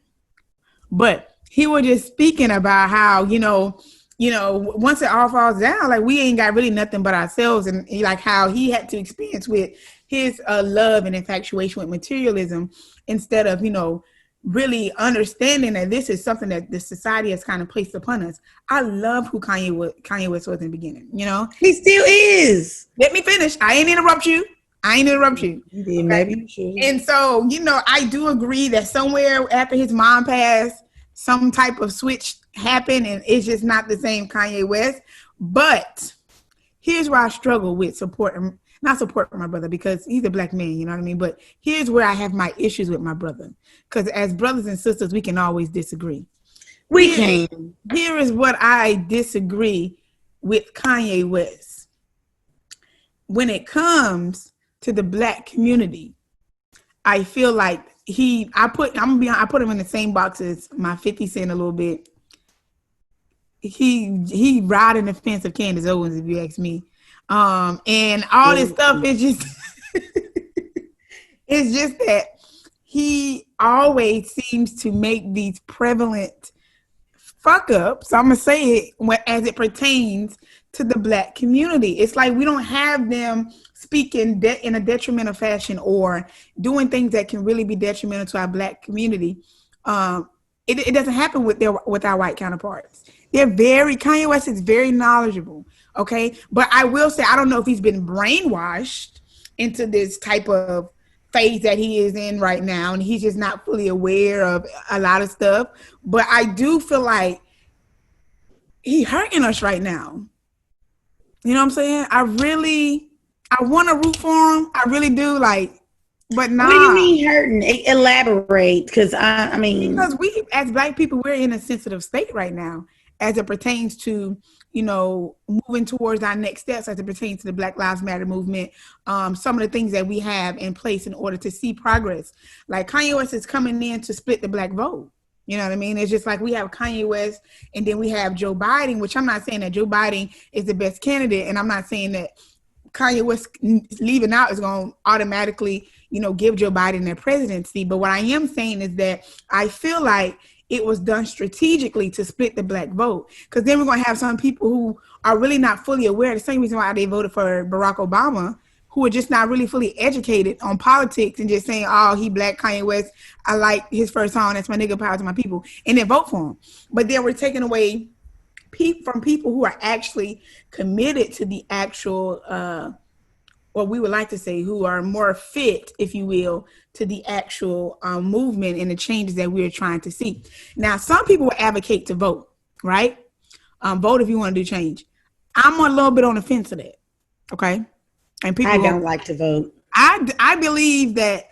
but he was just speaking about how, once it all falls down, like we ain't got really nothing but ourselves, and like how he had to experience with his love and infatuation with materialism instead of, really understanding that this is something that the society has kind of placed upon us. I love who Kanye West was in the beginning, He still is. Let me finish. I ain't interrupt you. You did, okay? Maybe you should. And so, I do agree that somewhere after his mom passed, some type of switch happened, and it's just not the same Kanye West. But here's where I struggle with not supporting my brother, because he's a Black man, you know what I mean? But here's where I have my issues with my brother, because as brothers and sisters, we can always disagree. We can. Here is what I disagree with Kanye West. When it comes to the Black community, I feel like I put him in the same box as my 50 Cent a little bit. He riding the fence of Candace Owens, if you ask me. And all this stuff is just it's just that he always seems to make these prevalent fuck ups. I'm gonna say it as it pertains to the Black community. It's like we don't have them speaking in a detrimental fashion or doing things that can really be detrimental to our Black community. It doesn't happen with our white counterparts. Kanye West is very knowledgeable. Okay. But I will say, I don't know if he's been brainwashed into this type of phase that he is in right now, and he's just not fully aware of a lot of stuff. But I do feel like he's hurting us right now. You know what I'm saying? I want to root for him. I really do, but nah. What do you mean hurting? Elaborate, because because we as Black people, we're in a sensitive state right now as it pertains to, moving towards our next steps, as it pertains to the Black Lives Matter movement. Some of the things that we have in place in order to see progress. Like Kanye West is coming in to split the Black vote. You know what I mean? It's just like we have Kanye West and then we have Joe Biden, which I'm not saying that Joe Biden is the best candidate. And I'm not saying that Kanye West leaving out is going to automatically, give Joe Biden their presidency. But what I am saying is that I feel like it was done strategically to split the Black vote, because then we're going to have some people who are really not fully aware. The same reason why they voted for Barack Obama, who are just not really fully educated on politics and just saying, oh, he Black, Kanye West, I like his first song, that's my nigga, power to my people, and then vote for him. But then we're taking away from people who are actually committed to the actual, what we would like to say, who are more fit, if you will, to the actual movement and the changes that we're trying to see. Now, some people will advocate to vote, right? Vote if you want to do change. I'm a little bit on the fence of that, okay? And people I don't like to vote. I believe that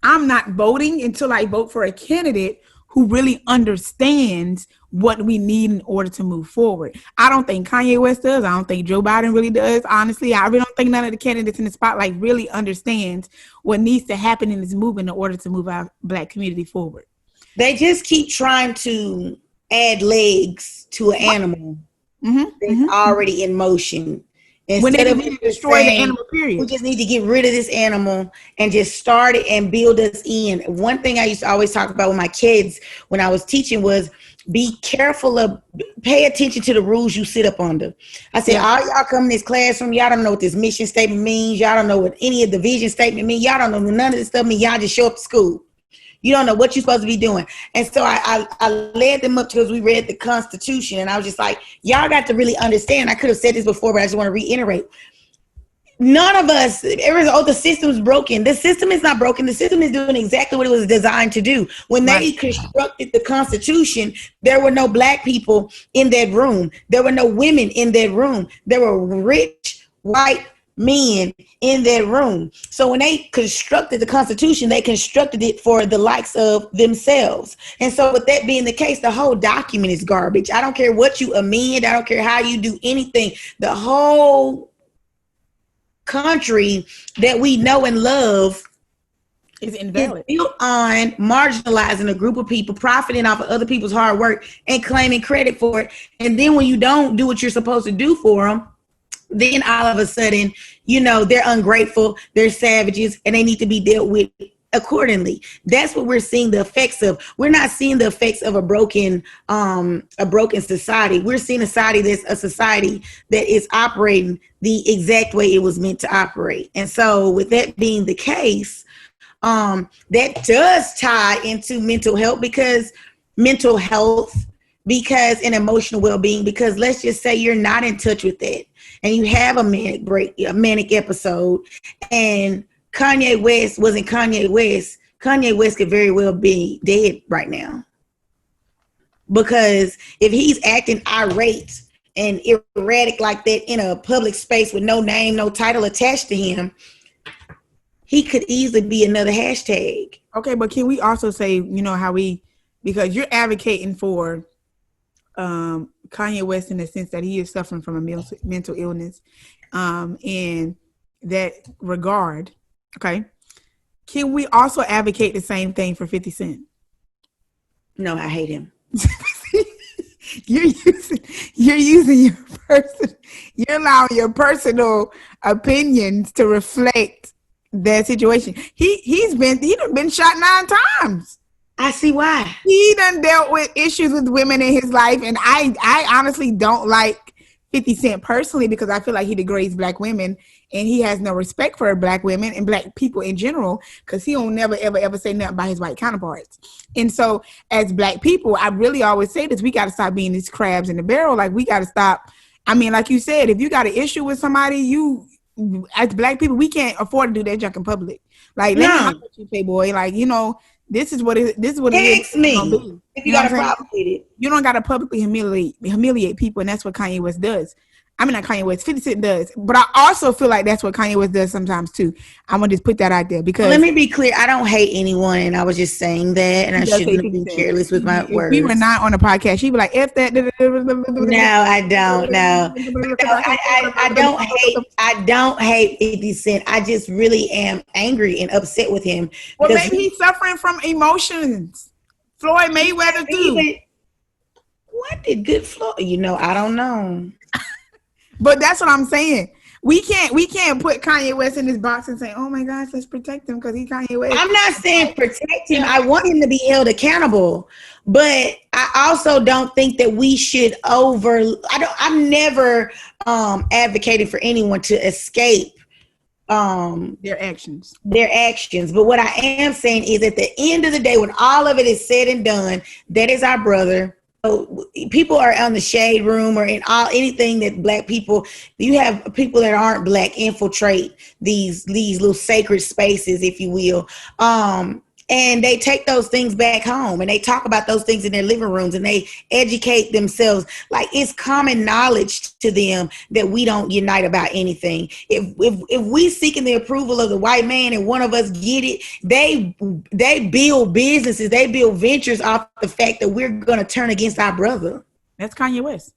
I'm not voting until I vote for a candidate who really understands what we need in order to move forward. I don't think Kanye West does. I don't think Joe Biden really does. Honestly, I really don't think none of the candidates in the spotlight really understands what needs to happen in this movement in order to move our Black community forward. They just keep trying to add legs to an animal that's already in motion. Instead of destroy the animal, period. We just need to get rid of this animal and just start it and build us in. One thing I used to always talk about with my kids when I was teaching was be careful of, pay attention to the rules you sit up under. I said, all y'all come in this classroom, y'all don't know what this mission statement means. Y'all don't know what any of the vision statement means. Y'all don't know none of this stuff means. Y'all just show up to school. You don't know what you're supposed to be doing. And so I led them up because we read the Constitution, and I was just like, y'all got to really understand. I could have said this before, but I just want to reiterate. None of us, the system's broken. The system is not broken. The system is doing exactly what it was designed to do. When they constructed the Constitution, there were no Black people in that room. There were no women in that room. There were rich, white men in that room. So when they constructed the Constitution, they constructed it for the likes of themselves. And so with that being the case, the whole document is garbage. I don't care what you amend. I don't care how you do anything. The whole country that we know and love It's invalid. It's built on marginalizing a group of people, profiting off of other people's hard work and claiming credit for it. And then when you don't do what you're supposed to do for them, then all of a sudden, they're ungrateful, they're savages, and they need to be dealt with accordingly. That's what we're seeing the effects of. We're not seeing the effects of a broken society. We're seeing a society that is operating the exact way it was meant to operate. And so with that being the case, that does tie into mental health and emotional well-being, because let's just say you're not in touch with that and you have a manic episode, and Kanye West wasn't Kanye West. Kanye West could very well be dead right now, because if he's acting irate and erratic like that in a public space with no name, no title attached to him, he could easily be another hashtag. Okay, but can we also say, because you're advocating for Kanye West in the sense that he is suffering from a mental illness, in that regard, okay, can we also advocate the same thing for 50 Cent? No, I hate him. You're allowing your personal opinions to reflect that situation. He's been shot 9 times. I see why. He done dealt with issues with women in his life, and I honestly don't like 50 Cent personally, because I feel like he degrades black women, and he has no respect for black women and black people in general, because he don't never ever say nothing about his white counterparts. And so as black people, I really always say this: we got to stop being these crabs in the barrel. Like, we got to stop. I mean, like you said, if you got an issue with somebody, as black people, we can't afford to do that junk in public. Like, let me help you, Playboy. Like, this is what it is. Text me if you got a problem with it. You don't got to publicly humiliate people, and that's what Kanye West does. I mean, not Kanye West, 50 Cent does. But I also feel like that's what Kanye West does sometimes too. I'm going to just put that out there, because... Let me be clear. I don't hate anyone, and I was just saying that, and I shouldn't be careless with my words. If we were not on a podcast, she'd be like, F that... No, I don't. No. I don't hate 50 Cent. I just really am angry and upset with him. Well, maybe he's suffering from emotions. Floyd Mayweather too. What did good Floyd? I don't know. But that's what I'm saying. We can't put Kanye West in this box and say, oh my gosh, let's protect him because he's Kanye West. I'm not saying protect him. I want him to be held accountable. But I also don't think that we should I'm never advocated for anyone to escape their actions. But what I am saying is, at the end of the day, when all of it is said and done, that is our brother. People are on the shade room or in anything that black people, you have people that aren't black infiltrate these little sacred spaces, if you will. And they take those things back home, and they talk about those things in their living rooms, and they educate themselves. Like, it's common knowledge to them that we don't unite about anything. If we seeking the approval of the white man and one of us get it, they build businesses, they build ventures off the fact that we're going to turn against our brother. That's Kanye West.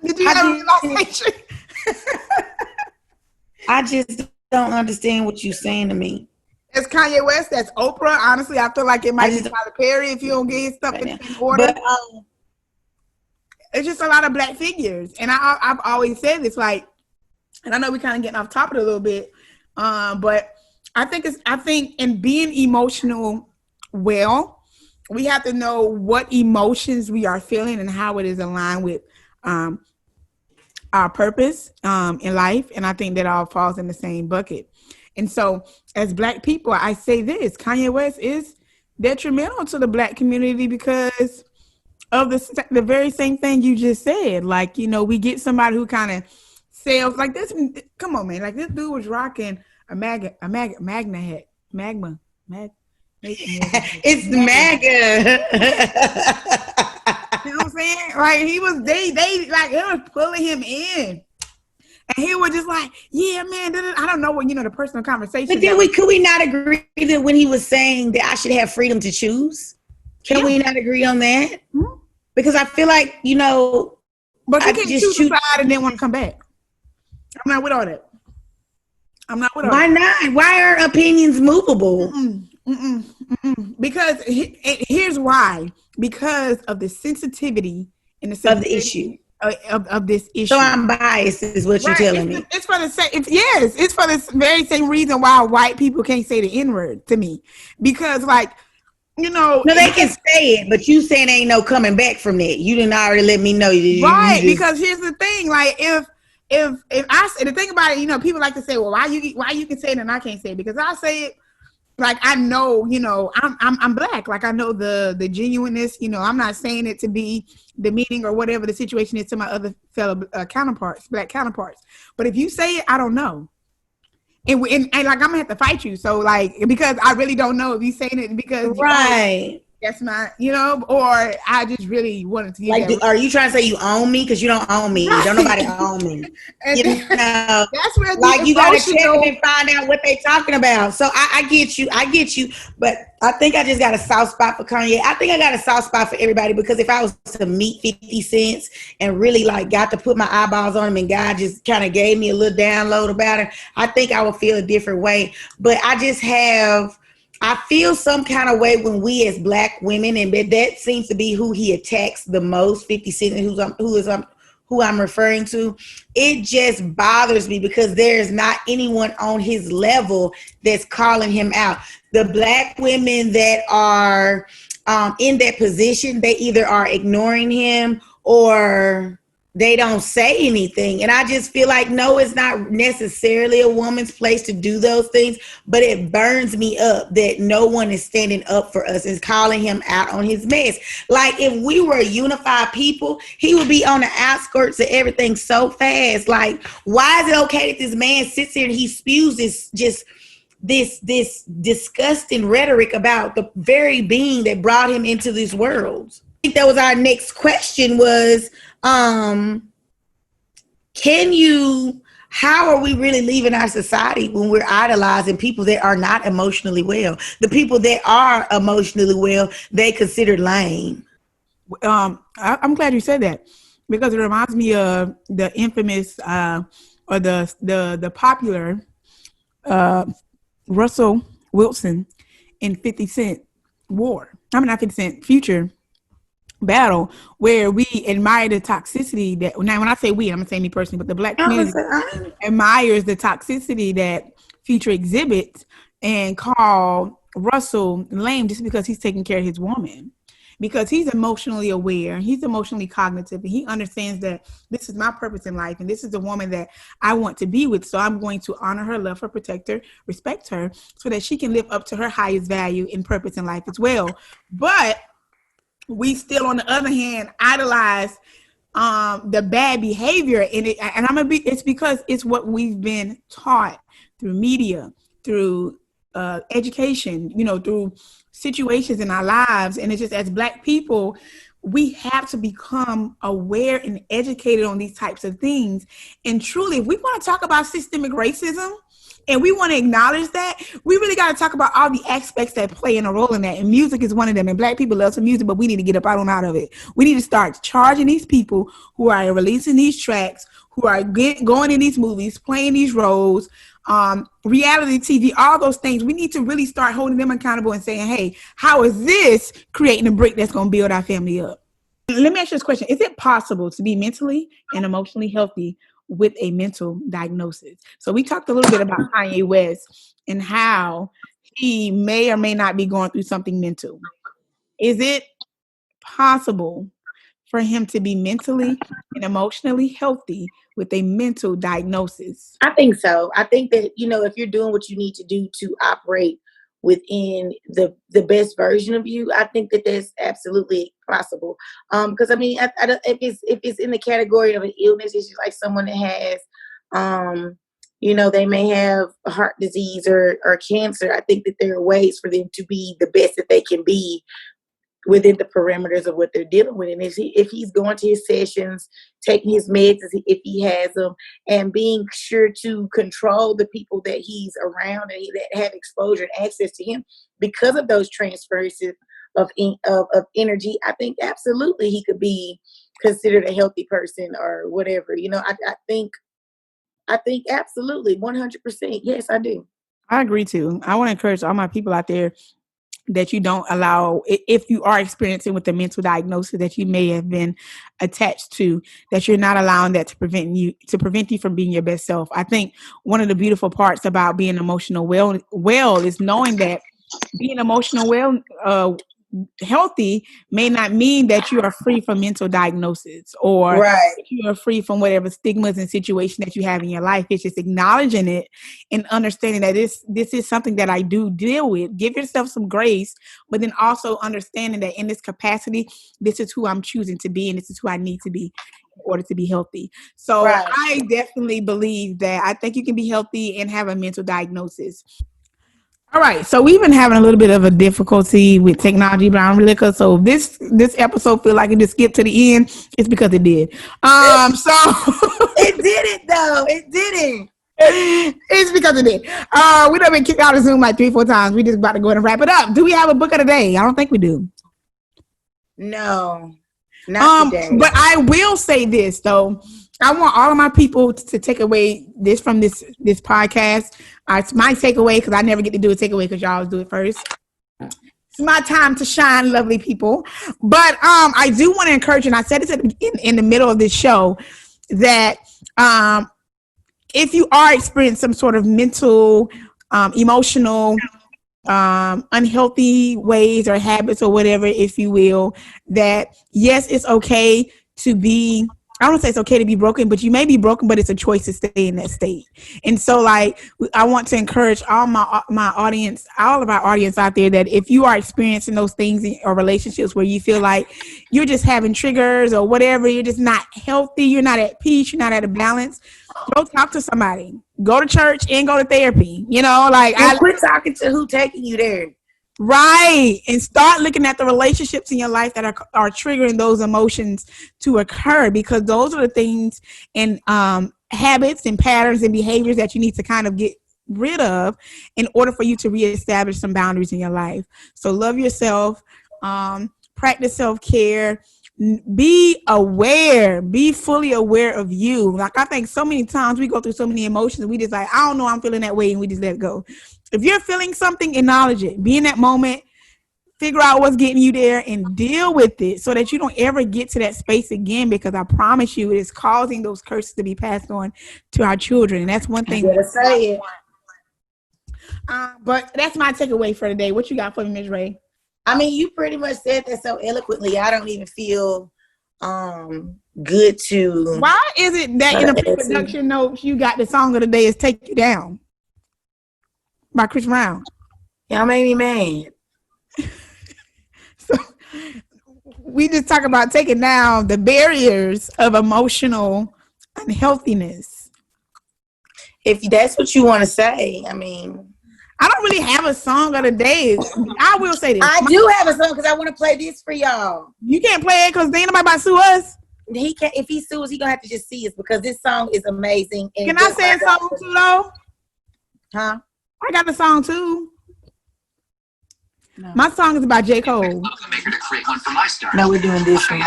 Did you have a realization? I just don't understand what you're saying to me. That's Kanye West. That's Oprah. Honestly, I feel like it might be Tyler Perry if you don't get his stuff in order. But, it's just a lot of black figures, and I've always said this. Like, and I know we're kind of getting off topic a little bit, but I think in being emotional well, we have to know what emotions we are feeling and how it is aligned with our purpose in life. And I think that all falls in the same bucket. And so as black people, I say this: Kanye West is detrimental to the black community because of the very same thing you just said. Like, we get somebody who kind of sells like this. Come on, man. Like, this dude was rocking a magna hat. Magma. It's MAGA. You know what I'm saying? Like, they was pulling him in. And he was just like, yeah, man, I don't know what, the personal conversation. But then could we not agree that when he was saying that I should have freedom to choose? Can we not agree on that? Mm-hmm. Because I feel like, but you can't choose a side and then want to come back. I'm not with all that. I'm not with all Why that. not? Why are opinions movable? Because here's why. Because of the sensitivity and the Of the issue. severity of this So issue. I'm biased, is what you're Right. telling me. It's for the same. Yes, it's for the very same reason why white people can't say the N word to me, because like No, they can say it, but you saying ain't no coming back from that. You didn't already let me know. You right. just Because here's the thing, like if I say the thing about it, people like to say, well, why you can say it and I can't say it, because I say it. Like I know, I'm black. Like I know the genuineness. I'm not saying it to be demeaning or whatever the situation is to my other fellow counterparts, black counterparts. But if you say it, I don't know, and like I'm gonna have to fight you. So like because I really don't know if you saying it because right. that's not or I just really wanted to give Like, that. are you trying to say you own me? Because you don't own me. Don't Right. nobody own me. And that's where Like the you got to check them emotional. and find out what they talking about. So I get you. I get you. But I think I just got a soft spot for Kanye. I think I got a soft spot for everybody, because if I was to meet 50 Cent and really like got to put my eyeballs on him and God just kind of gave me a little download about it, I think I would feel a different way. But I feel some kind of way when we as black women, and that seems to be who he attacks the most, 50 Cent, who I'm referring to. It just bothers me because there's not anyone on his level that's calling him out. The black women that are in that position, they either are ignoring him or they don't say anything. And I just feel like, no, it's not necessarily a woman's place to do those things, but it burns me up that no one is standing up for us and calling him out on his mess. Like if we were a unified people, he would be on the outskirts of everything so fast. Like, why is it okay that this man sits here and he spews this disgusting rhetoric about the very being that brought him into this world? I think that was our next question was, how are we really leaving our society when we're idolizing people that are not emotionally well? The people that are emotionally well, they considered lame. I'm glad you said that, because it reminds me of the infamous or the popular Russell Wilson and 50 Cent war. I mean, not 50 Cent, Future battle, where we admire the toxicity that, now when I say we, I'm gonna say me personally, but the black community admires the toxicity that Future exhibits and call Russell lame just because he's taking care of his woman, because he's emotionally aware, he's emotionally cognitive, and he understands that this is my purpose in life and this is the woman that I want to be with. So I'm going to honor her, love her, protect her, respect her, so that she can live up to her highest value and purpose in life as well. But we still, on the other hand, idolize the bad behavior in it. And it's because it's what we've been taught through media, through education, through situations in our lives. And it's just, as black people, we have to become aware and educated on these types of things. And truly, if we want to talk about systemic racism, and we want to acknowledge that, we really got to talk about all the aspects that play in a role in that. And music is one of them. And black people love some music, but we need to get up out of it. We need to start charging these people who are releasing these tracks, who are going in these movies, playing these roles, reality TV, all those things. We need to really start holding them accountable and saying, hey, how is this creating a brick that's going to build our family up? Let me ask you this question. Is it possible to be mentally and emotionally healthy with a mental diagnosis? So we talked a little bit about Kanye West and how he may or may not be going through something mental. Is it possible for him to be mentally and emotionally healthy with a mental diagnosis? I think so. I think that, if you're doing what you need to do to operate within the best version of you, I think that that's absolutely possible. Because if it's in the category of an illness, it's just like someone that has, they may have heart disease or cancer. I think that there are ways for them to be the best that they can be within the parameters of what they're dealing with. And if he's going to his sessions, taking his meds if he has them, and being sure to control the people that he's around and that have exposure and access to him because of those transfers of energy, I think absolutely he could be considered a healthy person or whatever. I think I think absolutely 100%. Yes, I do. I agree too. I want to encourage all my people out there that you don't allow, if you are experiencing with the mental diagnosis that you may have been attached to, that you're not allowing that to prevent you from being your best self. I think one of the beautiful parts about being emotional well is knowing that being emotional healthy may not mean that you are free from mental diagnosis or Right. that you are free from whatever stigmas and situations that you have in your life. It's just acknowledging it and understanding that this is something that I do deal with. Give yourself some grace, but then also understanding that in this capacity, this is who I'm choosing to be and this is who I need to be in order to be healthy. So Right. I definitely believe that I think you can be healthy and have a mental diagnosis. All right, so we've been having a little bit of a difficulty with technology, Brown Liquor. So this episode feel like it just skipped to the end. It's because it did. So It didn't though. It didn't. it's because it did. We done been kicked out of Zoom like 3-4 times. We just about to go ahead and wrap it up. Do we have a book of the day? I don't think we do. No, not today. But I will say this though. I want all of my people to take away this from this podcast. It's my takeaway because I never get to do a takeaway because y'all always do it first. It's my time to shine, lovely people. But I do want to encourage, and I said this in the middle of this show, that if you are experiencing some sort of mental, emotional, unhealthy ways or habits or whatever, if you will, that yes, it's okay to be, I don't say it's okay to be broken, but you may be broken, but it's a choice to stay in that state. And so like, I want to encourage all my audience, all of our audience out there, that if you are experiencing those things or relationships where you feel like you're just having triggers or whatever, you're just not healthy, you're not at peace, you're not at a balance, go talk to somebody, go to church and go to therapy, like I quit talking to who taking you there. Right. And start looking at the relationships in your life that are triggering those emotions to occur, because those are the things and habits and patterns and behaviors that you need to kind of get rid of in order for you to reestablish some boundaries in your life. So love yourself, practice self-care, be aware, be fully aware of you. Like I think so many times we go through so many emotions and we just like, I don't know, I'm feeling that way, and we just let it go. If you're feeling something, acknowledge it. Be in that moment, figure out what's getting you there and deal with it so that you don't ever get to that space again, because I promise you it is causing those curses to be passed on to our children. And that's one thing. You better say it. But that's my takeaway for today. What you got for me, Ms. Ray? I mean, you pretty much said that so eloquently. I don't even feel good to. Why is it that in the pre-production notes you got the song of the day is "Take You Down" by Chris Brown? Y'all made me mad. So we just talk about taking down the barriers of emotional unhealthiness. If that's what you want to say, I mean. I don't really have a song of the day. I will say this. I do have a song because I want to play this for y'all. You can't play it because ain't nobody about to sue us. He can't. If he sues, he gonna have to just see us because this song is amazing. And can I say a song too, though? Huh? I got the song too. No. My song is by J. Cole. No, we're doing this one.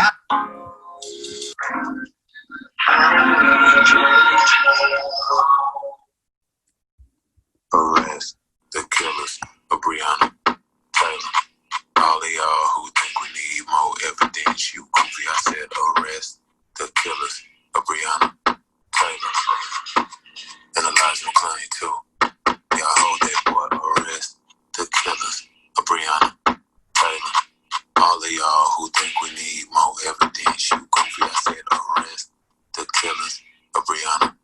Arrest the killers of Breonna Taylor. All of y'all who think we need more evidence, you goofy. I said arrest the killers of Breonna Taylor. And Elijah McClain too. Y'all hold that boy. Arrest the killers of Breonna Taylor. All of y'all who think we need more evidence, you goofy. I said arrest the killers of Breonna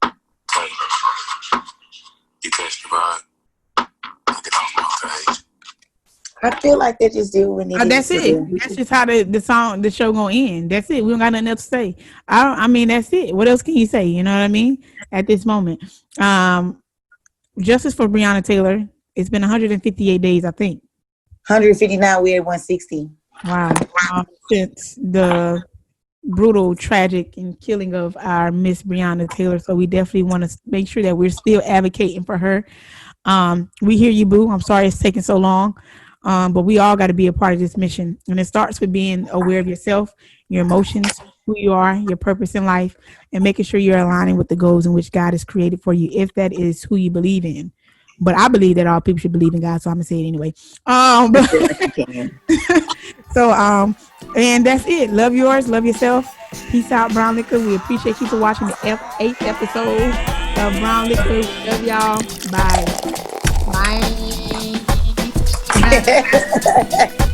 Taylor. You catch the vibe? Get off my page. I feel like they just do when it. That's it. That's just how the show gonna end. That's it. We don't got nothing else to say. I mean, that's it. What else can you say? You know what I mean? At this moment, justice for Breonna Taylor. It's been 158 days, I think. 159. We're at 160. Wow. Since the brutal, tragic, and killing of our Miss Breonna Taylor. So we definitely want to make sure that we're still advocating for her. We hear you, boo. I'm sorry it's taking so long. But we all got to be a part of this mission. And it starts with being aware of yourself, your emotions, who you are, your purpose in life, and making sure you're aligning with the goals in which God has created for you, if that is who you believe in. But I believe that all people should believe in God, so I'm gonna say it anyway. But so and that's it. Love yours, love yourself. Peace out, Brown Liquor. We appreciate you for watching the eighth episode of Brown Liquor. We love y'all. Bye. Bye. Bye.